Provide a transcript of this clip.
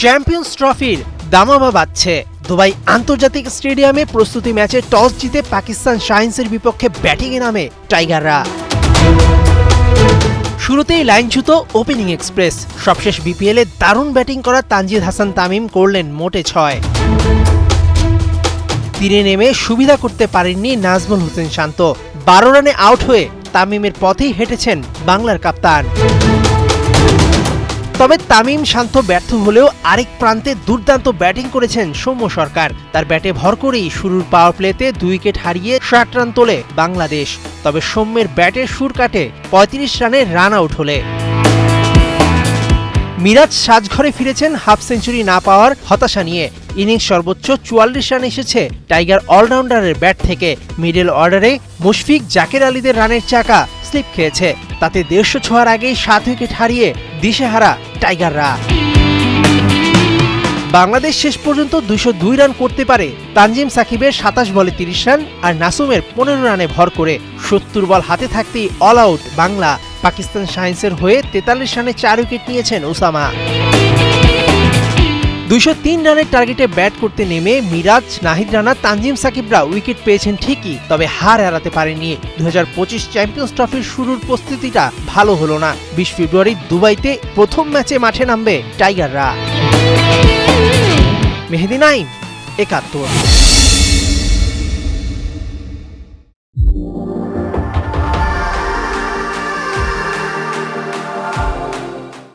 Champions ট্রফির দামামা বাজছে। দুবাই আন্তর্জাতিক স্টেডিয়ামে প্রস্তুতি ম্যাচে টস জিতে পাকিস্তান শাহিনসের বিপক্ষে ব্যাটিংয়ে নামে টাইগাররা। শুরুতেই লাইনচ্যুত ওপেনিং এক্সপ্রেস। সবশেষ বিপিএলে দারুণ ব্যাটিং করা তানজিদ হাসান তামিম করলেন মোটে 6। তীরে নেমে সুবিধা করতে পারেননি নাজমুল হোসেন শান্ত। 12 রানে আউট হয়ে তামিমের পথেই হেঁটেছেন বাংলার কাপ্তান। তবে তামিম শান্ত ব্যর্থ হলেও আরেক প্রান্তে দুর্দান্ত ব্যাটিং করেছেন সৌম্য সরকার। তার ব্যাটে ভর করেই শুরুর পাওয়ার প্লেতে 2 উইকেট হারিয়ে 60 রান তোলে বাংলাদেশ। তবে সৌম্যের ব্যাটের সুর কাটে 35 রানে রান আউট হলে। মিরাজ সাজঘরে ফিরেছেন হাফ সেঞ্চুরি না পাওয়ার হতাশা নিয়ে। ইনিংস সর্বোচ্চ 44 রান এসেছে টাইগার অলরাউন্ডারের ব্যাট থেকে। মিডল অর্ডারে মুশফিক জাকের আলীদের রানের চাকা স্লিপ খেয়েছে। তাতে 150 ছোঁয়ার আগেই 7 উইকেট হারিয়ে দিশেহারা টাইগাররা। বাংলাদেশ শেষ পর্যন্ত 202 রান করতে পারে তানজিম সাকিবের 27 বলে 30 রান আর নাসুমের 15 রানে ভর করে। 70 বল হাতে থাকতেই অল আউট বাংলা। পাকিস্তান শাহিনসের হয়ে 43 রানে 4 উইকেট নিয়েছেন ওসামা। 203 রানের টার্গেটে ব্যাট করতে নেমে মিরাজ, নাহিদ রানা, তানজিম সাকিবরা উইকেট পেয়েছেন ঠিকই, তবে হার এড়াতে পারেননি। 2025 চ্যাম্পিয়ন্স ট্রফির শুরুর প্রস্তুতিটা ভালো হলো না। 20 ফেব্রুয়ারি দুবাইতে প্রথম ম্যাচে মাঠে নামবে টাইগাররা। মেহেদী নাইম, 71।